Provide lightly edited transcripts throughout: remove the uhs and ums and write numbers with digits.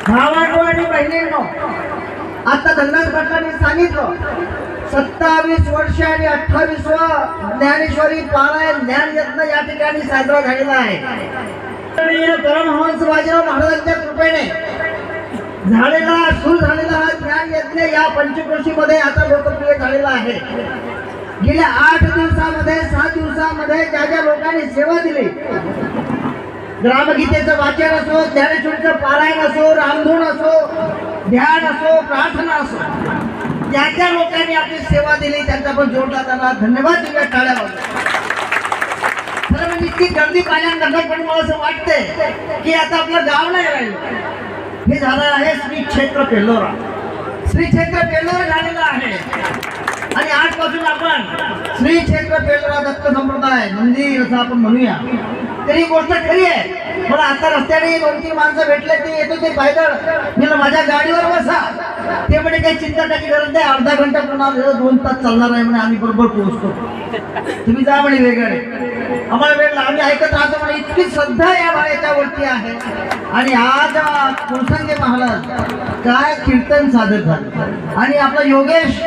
भावांनो आणि बहिणींनो, आता धनराज भटांनी सांगितलं 27 वर्ष आणि 28वा ज्ञानेश्वरी पारायण ज्ञान यज्ञ या ठिकाणी साजरा झालेला आहे. परमहंस बाजीराव महाराजांच्या कृपेने झालेला सुरू झालेला हा ज्ञान यज्ञ या पंचक्रोशीमध्ये आता लोकप्रिय झालेला आहे. गेल्या 8 दिवसामध्ये 7 दिवसामध्ये ज्या ज्या लोकांनी सेवा दिली, ग्रामगीतेचं वाचन असो, ज्ञानेश्वरीचं पारायण असो, रामधून असो, ध्यान असो, प्रार्थना असो, ज्या ज्या लोकांनी आपली सेवा दिली त्यांचा पण जोरदार त्यांना धन्यवाद दिला. टाळ्या वाजवा. खरं म्हणजे इतकी गर्दी पाहिल्यानंतर पण मला असं वाटतंय की आता आपलं गाव नाही राहिलं. हे झालं आहे श्री क्षेत्र पेल्लोरा. श्री क्षेत्र पेल्लोरा झालेलं आहे आणि आजपासून आपण श्री क्षेत्र पेल्लोरा दत्त संप्रदाय मंदिर असं आपण म्हणूया. तरी गोष्ट खरी आहे. मला आता रस्त्याने 2-3 माणसं भेटले, ते येतो ते पायदळ. मी माझ्या गाडीवर बसा. ते म्हणजे काही चिंता करायची गरज नाही, अर्धा घंटा पुन्हा 2 तास चालणार आहे म्हणे, आम्ही बरोबर पोहोचतो. तुम्ही जा म्हणे वेगळे, आम्हाला वेळ आम्ही ऐकत राहतो म्हणे. इतकी श्रद्धा या याच्यावरती आहे. आणि आज कुलसंगे महाराज काय कीर्तन सादर झालं आणि आपला योगेश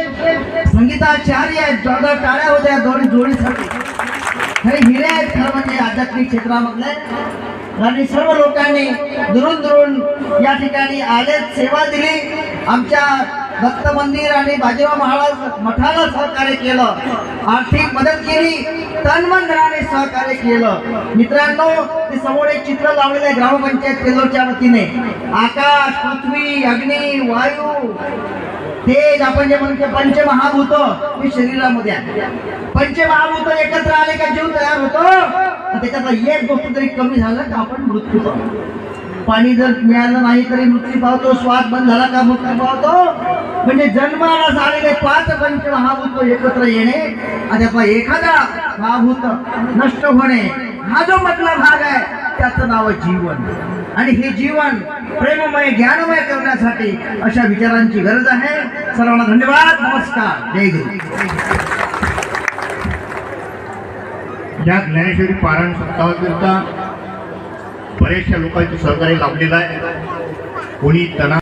संगीताचार्य आहेत. जोरदार टाळ्या होत्या दोन जोडीसाठी. हे हिरे आहेत खरं म्हणजे आध्यात्मिक क्षेत्रामधले. आणि सर्व लोकांनी दुरून दुरून या ठिकाणी आले, सेवा दिली, आमच्या दत्त मंदिर आणि बाजीराव महाराज मठाला सहकार्य केलं, आर्थिक मदत केली, तन मन धनाने सहकार्य केलं. मित्रांनो, ते समोर एक चित्र लावलेलं आहे ग्रामपंचायत पेल्लोरच्या वतीने. आकाश, पृथ्वी, अग्नी, वायू, तेज, आपण जे म्हणतो पंचमहाभूत हे शरीरामध्ये आहे. पंचमहाभूत एकत्र आले का जीव तयार होतो. त्याच्यातला एक गोष्ट तरी कमी झालं का आपण मृत्यू पावतो. पाणी जर मिळालं नाही तरी मृत्यू पावतो. श्वास बंद झाला का मृत्यू पावतो. म्हणजे जन्माला झालेले 5 पंचमहाभूत एकत्र येणे आणि आपला एखादा महाभूत नष्ट होणे, हा जो मधला भाग आहे त्याचं नाव आहे जीवन. आणि हे जीवन प्रेममय ज्ञानमय करण्यासाठी अशा विचारांची गरज आहे. सर्वांना धन्यवाद. नमस्कार. जय गुरु. या ज्ञानेश्वरी पारायण सप्ताहाकरिता बरेचशा लोकांचे सहकार्य लाभलेलं आहे. कोणी तना